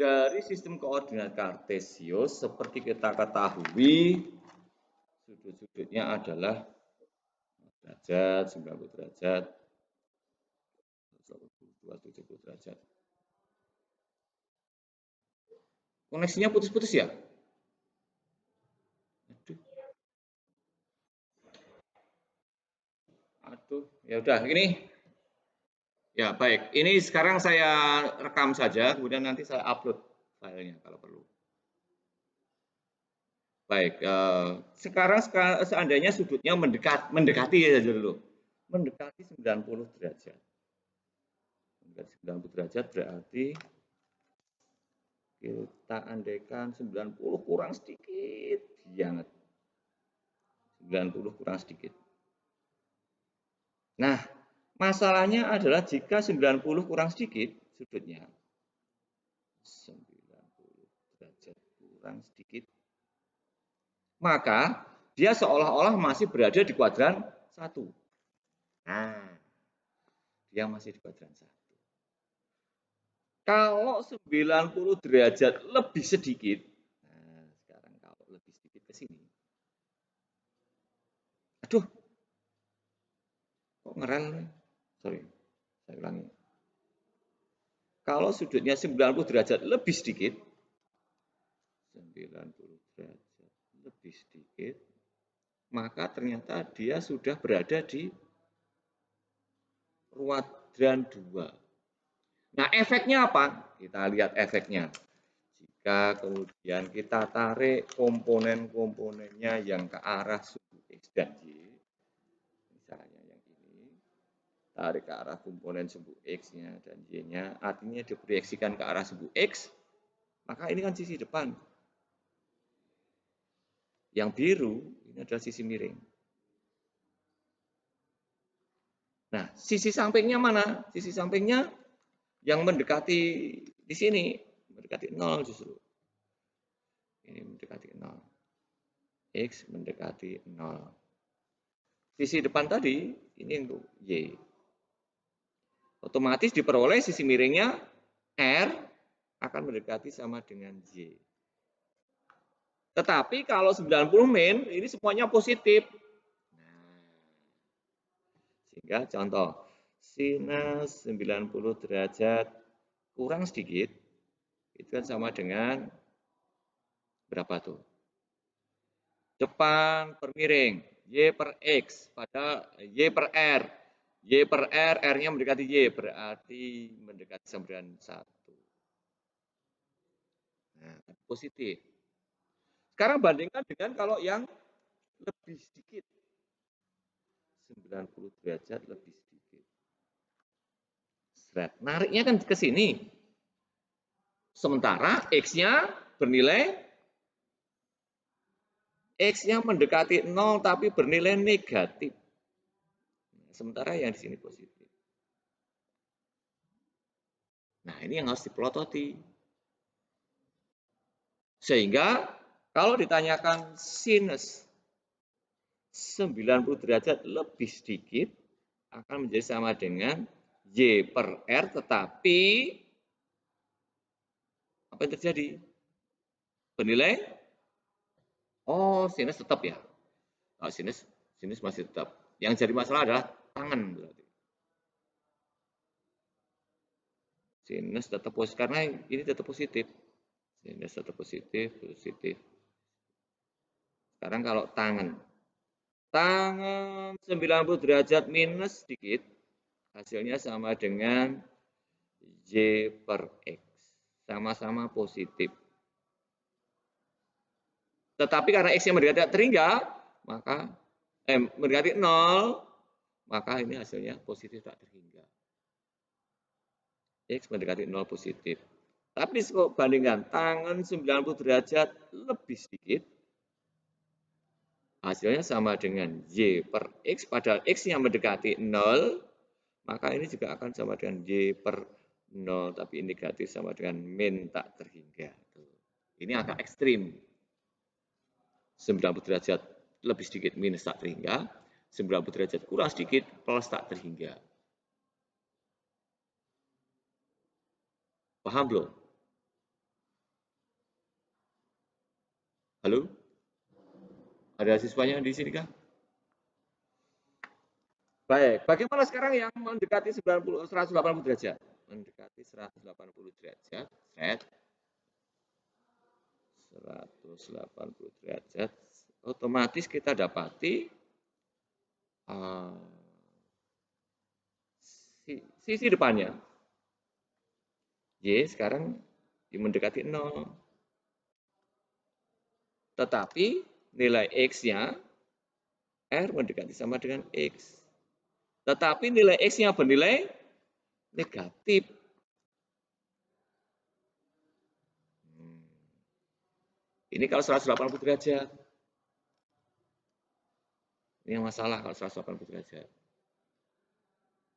Dari sistem koordinat kartesius, seperti kita ketahui, sudut-sudutnya adalah derajat, 90 derajat, 70 derajat. Koneksinya putus-putus ya? Aduh, ya udah ini. Ya, baik. Ini sekarang saya rekam saja, kemudian nanti saya upload filenya kalau perlu. Baik, sekarang seandainya sudutnya mendekati saja dulu. Mendekati 90 derajat. Mendekati 90 derajat berarti kita andaikan 90 kurang sedikit banget. 90 kurang sedikit. Nah, masalahnya adalah jika 90 kurang sedikit sudutnya, 90 derajat kurang sedikit, maka dia seolah-olah masih berada di kuadran 1. Nah, dia masih di kuadran 1. Kalau 90 derajat lebih sedikit, nah sekarang kalau lebih sedikit ke sini, aduh, kok ngerem? Sorry, saya ulangi. Kalau sudutnya 90 derajat lebih sedikit, 90 derajat lebih sedikit, maka ternyata dia sudah berada di kuadran 2. Nah, efeknya apa? Kita lihat efeknya. Jika kemudian kita tarik komponen-komponennya yang ke arah sumbu X dan Y, misalnya yang ini, tarik ke arah komponen sumbu X-nya dan Y-nya, artinya diproyeksikan ke arah sumbu X, maka ini kan sisi depan. Yang biru, ini adalah sisi miring. Nah, sisi sampingnya mana? Sisi sampingnya yang mendekati di sini, mendekati 0 justru. Ini mendekati 0. X mendekati 0. Sisi depan tadi, ini untuk Y. Otomatis diperoleh sisi miringnya R akan mendekati sama dengan Y. Tetapi kalau 90 min, ini semuanya positif. Nah, sehingga contoh, sinus 90 derajat kurang sedikit, itu kan sama dengan berapa tuh? Depan per miring, Y per X, pada Y per R. Y per R, R-nya mendekati Y, berarti mendekati sama dengan 1. Nah, positif. Sekarang bandingkan dengan kalau yang lebih sedikit. 90 derajat lebih sedikit. Seret. Nariknya kan ke sini. Sementara X-nya bernilai X-nya mendekati 0 tapi bernilai negatif. Sementara yang di sini positif. Nah, ini yang harus dipelototi. Sehingga kalau ditanyakan sinus 90 derajat lebih sedikit akan menjadi sama dengan Y per R, tetapi apa yang terjadi? Bernilai? Oh, sinus tetap ya. Oh, sinus masih tetap. Yang jadi masalah adalah tangan berarti. Sinus tetap positif karena ini tetap positif. Sinus tetap positif, positif. Sekarang kalau tangan 90 derajat minus sedikit, hasilnya sama dengan Y per X. Sama-sama positif. Tetapi karena X yang mendekati terhingga, maka mendekati 0, maka ini hasilnya positif tak terhingga. X mendekati 0 positif. Tapi bandingkan tangan 90 derajat lebih sedikit, hasilnya sama dengan Y per X, padahal X yang mendekati 0, maka ini juga akan sama dengan Y per 0, tapi negatif sama dengan min tak terhingga. Ini agak ekstrim. 90 derajat lebih sedikit minus tak terhingga, 90 derajat kurang sedikit plus tak terhingga. Paham belum? Halo? Ada siswanya di sini kah? Baik, bagaimana sekarang yang mendekati 180 derajat? Mendekati 180 derajat, set 180 derajat, otomatis kita dapati sisi depannya. Y sekarang mendekati 0. Tetapi nilai X-nya, R mendekati sama dengan X. Tetapi nilai X-nya bernilai negatif. Ini kalau 180 derajat. Ini yang masalah kalau 180 derajat.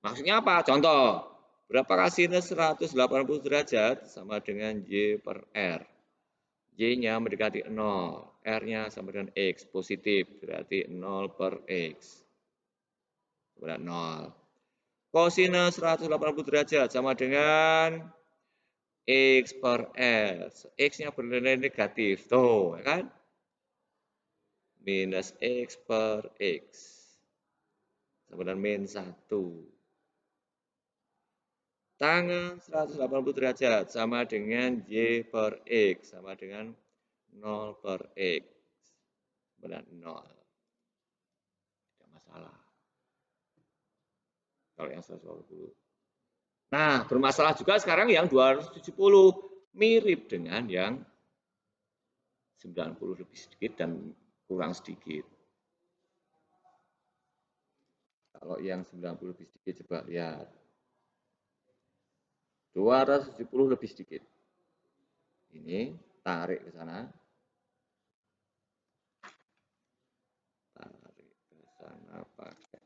Maksudnya apa? Contoh, berapakah sinus 180 derajat sama dengan Y per R? Y-nya mendekati 0, R-nya sama dengan X, positif, berarti 0 per X. Berarti 0. Kosinus 180 derajat sama dengan X per S. X-nya bernilai negatif, tuh, kan? Minus X per X. Sama dengan min 1. Tangan 180 derajat sama dengan Y per X sama dengan 0 per X. Benar 0. Tidak masalah. Kalau yang 180. Nah, bermasalah juga sekarang yang 270. Mirip dengan yang 90 lebih sedikit dan kurang sedikit. Kalau yang 90 lebih sedikit, coba lihat. 270 lebih sedikit. Ini tarik ke sana. Tarik ke sana pakai.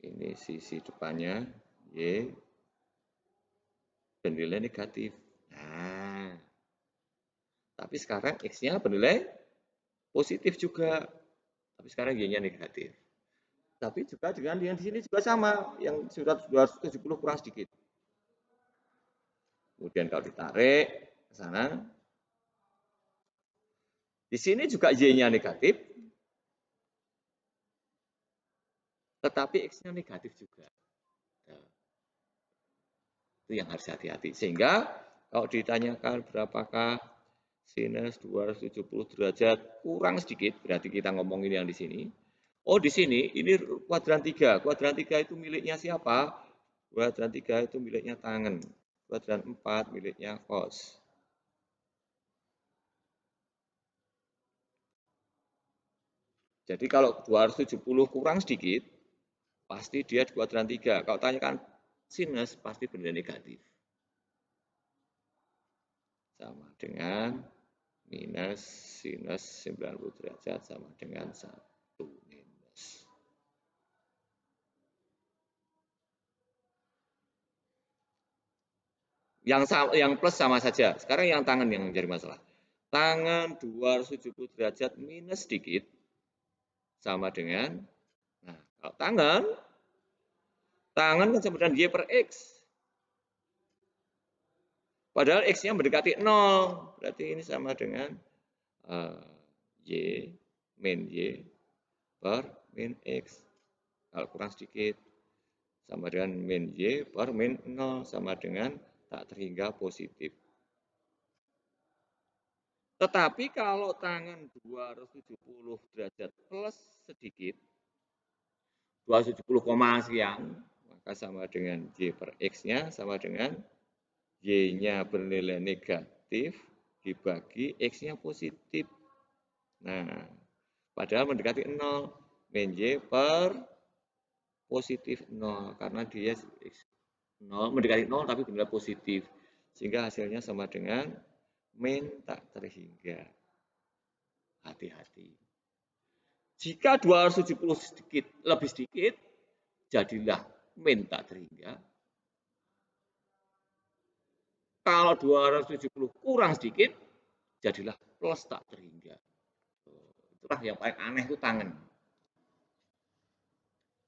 Ini sisi depannya, Y. Bernilai negatif. Nah, tapi sekarang X-nya bernilai positif juga. Tapi sekarang Y-nya negatif. Tapi juga dengan yang di sini juga sama, yang sudah 270 kurang sedikit. Kemudian kalau ditarik ke sana, di sini juga Y-nya negatif, tetapi X-nya negatif juga. Nah, itu yang harus hati-hati. Sehingga kalau ditanyakan berapakah sinus 270 derajat kurang sedikit, berarti kita ngomongin yang di sini. Oh, di sini ini kuadran 3. Kuadran 3 itu miliknya siapa? Kuadran 3 itu miliknya tangan. Kuadran 4 miliknya cos. Jadi kalau 270 kurang sedikit, pasti dia di kuadran 3. Kalau tanyakan sinus, pasti bernilai negatif. Sama dengan minus sinus 90 derajat sama dengan 1 minus. Yang plus sama saja. Sekarang yang tangan yang menjadi masalah. Tangan 270 derajat minus sedikit sama dengan, nah kalau tangan kan sama dengan Y per X. Padahal X-nya mendekati 0. Berarti ini sama dengan Y min Y per min X. Kalau kurang sedikit. Sama dengan min Y per min 0. Sama dengan tak terhingga positif. Tetapi kalau tangan 270 derajat plus sedikit, 270, sekian, maka sama dengan Y per X-nya sama dengan Y-nya bernilai negatif dibagi X-nya positif. Nah, padahal mendekati 0. Min Y per positif 0. Karena dia 0, mendekati 0 tapi bernilai positif. Sehingga hasilnya sama dengan min tak terhingga. Hati-hati. Jika 270 lebih sedikit, jadilah min tak terhingga. Kalau 270 kurang sedikit, jadilah plus tak terhingga. Itulah yang paling aneh itu tangan.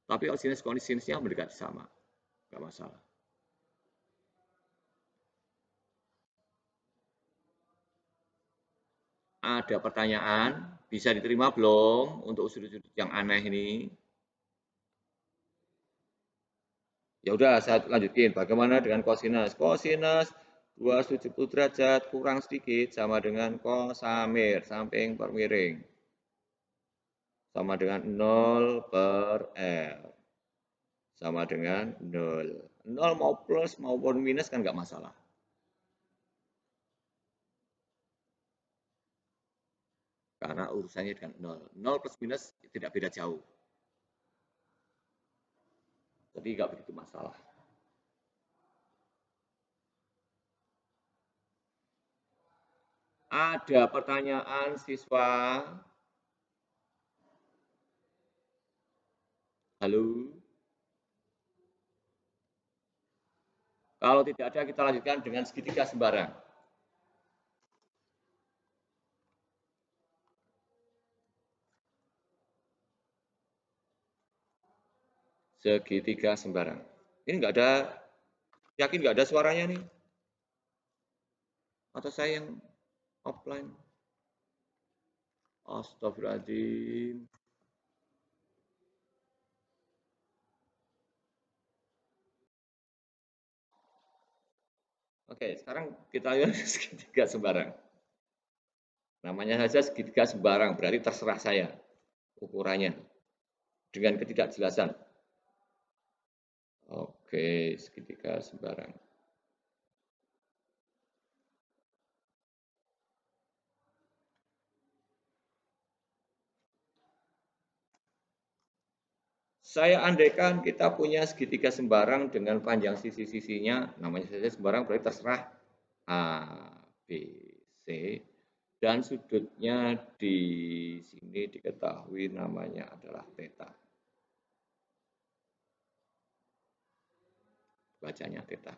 Tapi kalau sinus sinusnya mendekati sama, nggak masalah. Ada pertanyaan? Bisa diterima belum untuk sudut-sudut yang aneh ini? Ya udah, saya lanjutin. Bagaimana dengan kosinus? Kosinus 270 derajat kurang sedikit sama dengan kosamir, samping per miring. Sama dengan 0 per L. Sama dengan 0. 0 mau plus maupun minus kan nggak masalah. Karena urusannya dengan 0. 0 plus minus tidak beda jauh. Jadi nggak begitu masalah. Ada pertanyaan siswa? Halo? Kalau tidak ada, kita lanjutkan dengan segitiga sembarang. Segitiga sembarang. Ini nggak ada, yakin nggak ada suaranya nih? Atau saya yang offline? Astagfirullahaladzim. Oke, sekarang kita lihat segitiga sembarang. Namanya saja segitiga sembarang, berarti terserah saya ukurannya dengan ketidakjelasan. Oke, segitiga sembarang. Saya andaikan kita punya segitiga sembarang dengan panjang sisi-sisinya, namanya saja sembarang berarti terserah A, B, C, dan sudutnya di sini diketahui namanya adalah theta. Bacanya theta.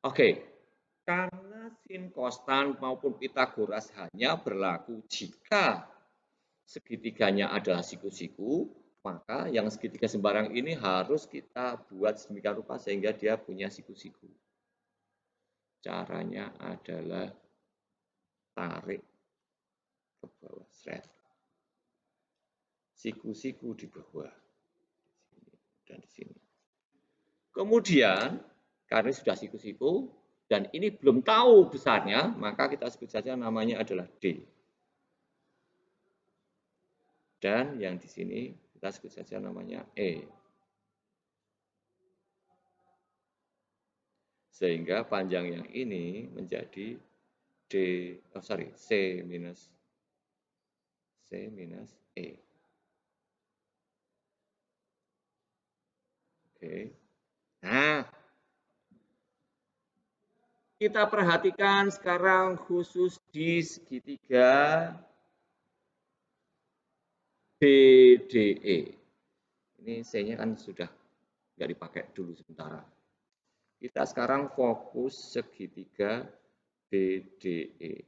Oke, karena sin konstan maupun Pitagoras hanya berlaku jika segitiganya adalah siku-siku, maka yang segitiga sembarang ini harus kita buat sedemikian rupa sehingga dia punya siku-siku. Caranya adalah tarik ke bawah, seret. Siku-siku di bawah, di sini dan di sini. Kemudian, karena sudah siku-siku, dan ini belum tahu besarnya, maka kita sebut saja namanya adalah D. Dan yang di sini kita sebut saja namanya E. Sehingga panjang yang ini menjadi C minus E. Oke. Nah, kita perhatikan sekarang khusus di segitiga BDE. Ini C-nya kan sudah nggak dipakai dulu sementara. Kita sekarang fokus segitiga BDE.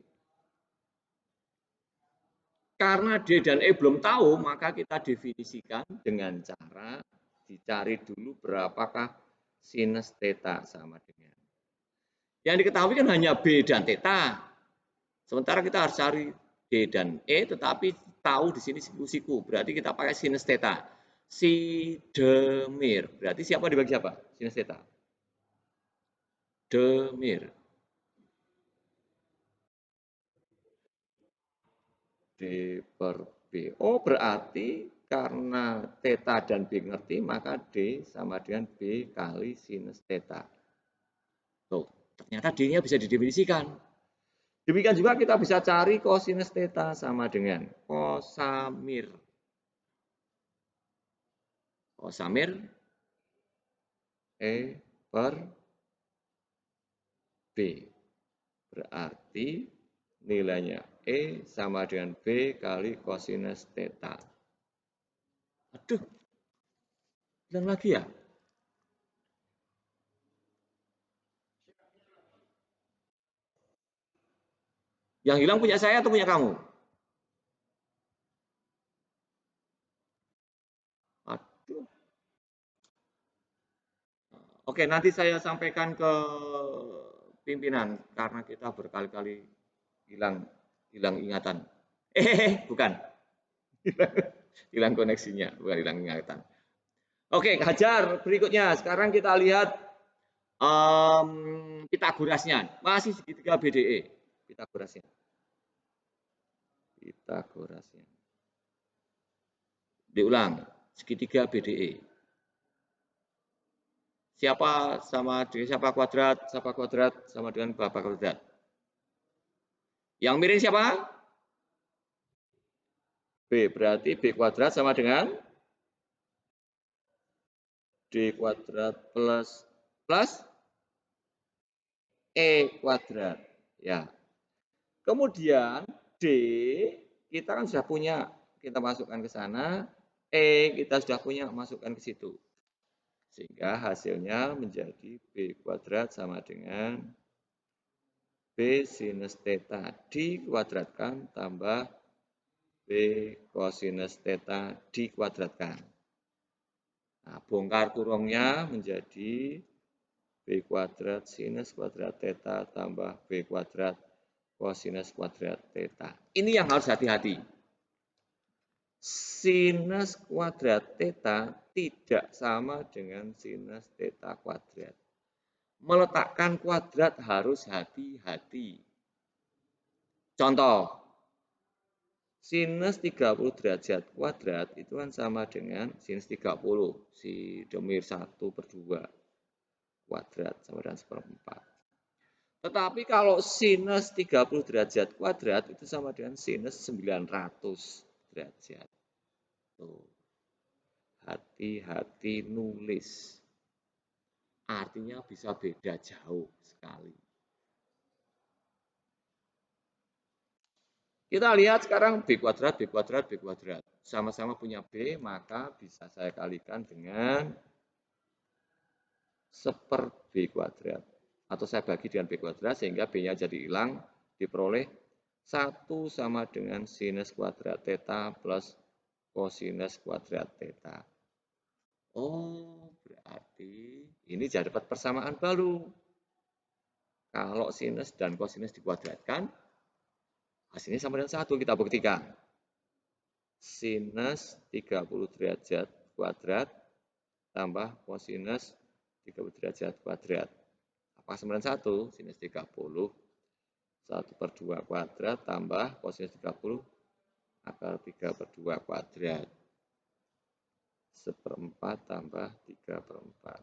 Karena D dan E belum tahu, maka kita definisikan dengan cara dicari dulu berapakah sinus theta sama dengan. Yang diketahui kan hanya B dan theta. Sementara kita harus cari D dan E, tetapi tahu di sini siku-siku. Berarti kita pakai sinus theta. Si demir. Berarti siapa dibagi siapa? Sinus theta. Demir. D per B. Oh, berarti karena theta dan B ngerti, maka D sama dengan B kali sinus theta. Tuh, ternyata D-nya bisa didefinisikan. Demikian juga kita bisa cari kosinus theta sama dengan kosamir. Kosamir E per B. Berarti nilainya E sama dengan B kali kosinus theta. Aduh, hilang lagi ya? Yang hilang punya saya atau punya kamu? Aduh. Oke, nanti saya sampaikan ke pimpinan karena kita berkali-kali hilang ingatan. Bukan. Hilang koneksinya, bukan hilang ingatan. Oke, hajar berikutnya. Sekarang kita lihat Pitagorasnya. Masih segitiga BDE. Pitagorasnya. Diulang, segitiga BDE. Siapa sama dengan siapa kuadrat sama dengan berapa kuadrat? Yang miring siapa? B, berarti B kuadrat sama dengan D kuadrat plus E kuadrat. Ya. Kemudian D kita kan sudah punya, kita masukkan ke sana. E kita sudah punya, masukkan ke situ. Sehingga hasilnya menjadi B kuadrat sama dengan B sinus theta dikuadratkan tambah B kosinus theta dikuadratkan. Nah, bongkar kurungnya menjadi B kuadrat sinus kuadrat theta tambah B kuadrat kosinus kuadrat theta. Ini yang harus hati-hati. Sinus kuadrat theta tidak sama dengan sinus theta kuadrat. Meletakkan kuadrat harus hati-hati. Contoh, sinus 30 derajat kuadrat itu kan sama dengan sinus 30, si domir 1/2 kuadrat sama dengan 1/4. Tetapi kalau sinus 30 derajat kuadrat itu sama dengan sinus 900 derajat. Tuh. Hati-hati nulis. Artinya bisa beda jauh sekali. Kita lihat sekarang B kuadrat, B kuadrat, B kuadrat. Sama-sama punya B, maka bisa saya kalikan dengan 1/B kuadrat. Atau saya bagi dengan B kuadrat sehingga B-nya jadi hilang, diperoleh 1 sama dengan sinus kuadrat theta plus kosinus kuadrat theta. Oh, berarti ini jadi dapat persamaan baru. Kalau sinus dan kosinus dikuadratkan, hasilnya sama dengan 1, kita buktikan. Sinus 30 derajat kuadrat tambah kosinus 30 derajat kuadrat. Apa sama dengan 1? Sinus 30, 1/2 kuadrat tambah kosinus 30, akar 3/2 kuadrat. 1/4 tambah 3/4.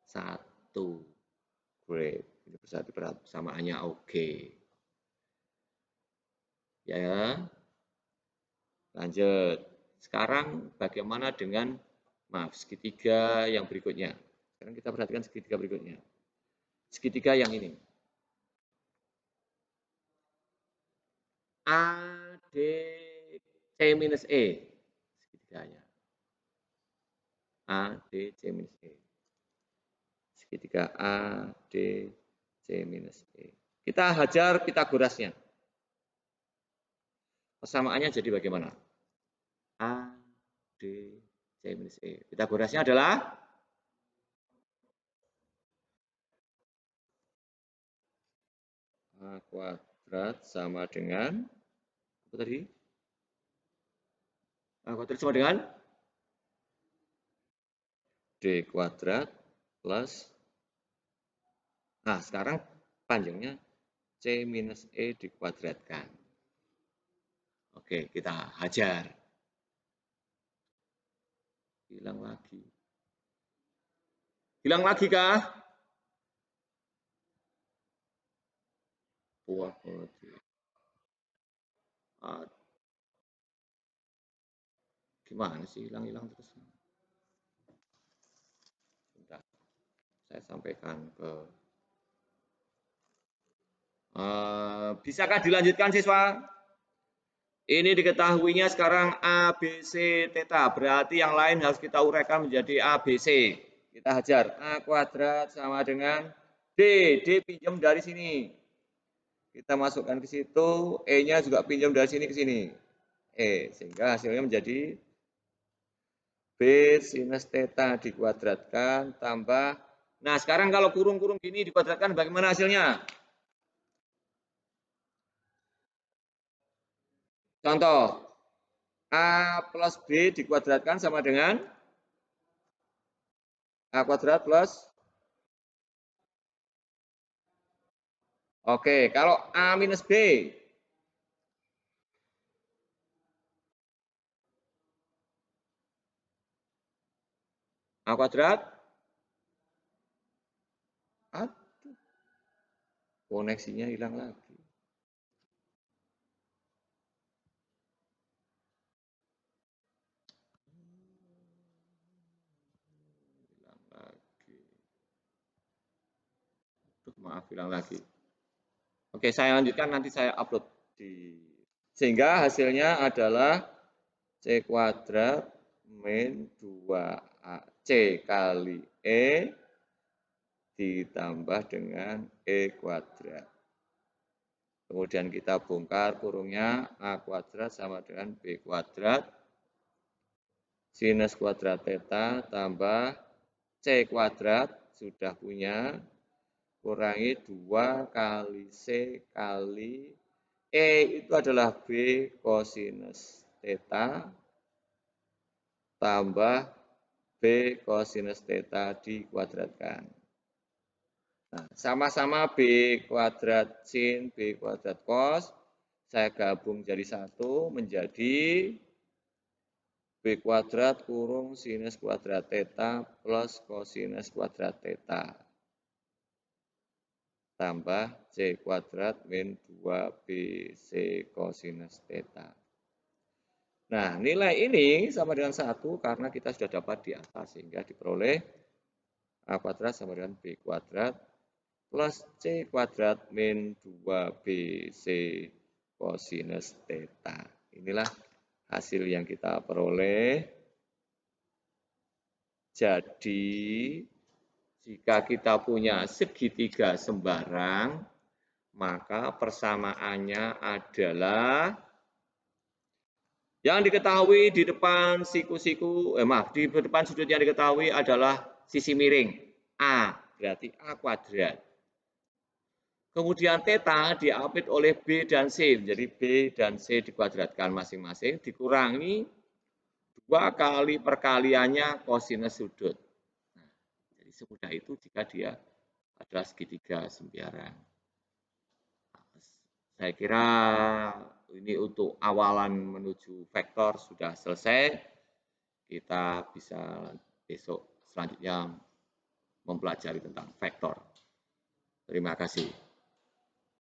1. Great. Ini berarti persamaannya oke. Ya, lanjut. Sekarang bagaimana dengan segitiga yang berikutnya? Sekarang kita perhatikan segitiga berikutnya. Segitiga yang ini. AD C minus E. Segitiganya. AD C minus E. Segitiga AD C minus E. Kita hajar Pitagorasnya. Persamaannya jadi bagaimana? A, D, C minus E. Pitagorasnya adalah A kuadrat sama dengan, apa tadi? A kuadrat sama dengan D kuadrat plus, nah sekarang panjangnya C minus E dikuadratkan. Oke, kita hajar. Hilang lagi. Hilang lagi kah? Buah gimana sih hilang-hilang terus? Bentar, saya sampaikan ke. Bisakah dilanjutkan siswa? Ini diketahuinya sekarang A, B, C, theta. Berarti yang lain harus kita uraikan menjadi A, B, C. Kita hajar. A kuadrat sama dengan D. D pinjam dari sini. Kita masukkan ke situ. E-nya juga pinjam dari sini ke sini. E. Sehingga hasilnya menjadi B sinus theta dikuadratkan tambah. Nah sekarang kalau kurung-kurung gini dikuadratkan bagaimana hasilnya? Contoh, A plus B dikuadratkan sama dengan A kuadrat plus. Oke, kalau A minus B. A kuadrat. Aduh, koneksinya hilang lagi. Hilang lagi. Maaf, hilang lagi. Oke, saya lanjutkan, nanti saya upload di. Sehingga hasilnya adalah C kuadrat min 2AC kali E ditambah dengan E kuadrat. Kemudian kita bongkar kurungnya, A kuadrat sama dengan B kuadrat. Sinus kuadrat theta tambah C kuadrat, sudah punya, kurangi 2 kali C kali E itu adalah B kosinus theta tambah B kosinus theta dikuadratkan. Nah, sama-sama B kuadrat sin, B kuadrat cos, saya gabung jadi satu menjadi B kuadrat kurung sinus kuadrat theta plus kosinus kuadrat theta tambah C kuadrat min 2BC kosinus theta. Nah, nilai ini sama dengan 1 karena kita sudah dapat di atas, sehingga diperoleh A kuadrat sama dengan B kuadrat plus C kuadrat min 2BC kosinus theta. Inilah hasil yang kita peroleh. Jadi, jika kita punya segitiga sembarang, maka persamaannya adalah yang diketahui di depan siku-siku, di depan sudut yang diketahui adalah sisi miring A, berarti A kuadrat. Kemudian theta diapit oleh B dan C, jadi B dan C dikuadratkan masing-masing, dikurangi 2 kali perkaliannya kosinus sudut. Nah, jadi semudah itu jika dia adalah segitiga sembarang. Saya kira ini untuk awalan menuju vektor sudah selesai. Kita bisa besok selanjutnya mempelajari tentang vektor. Terima kasih.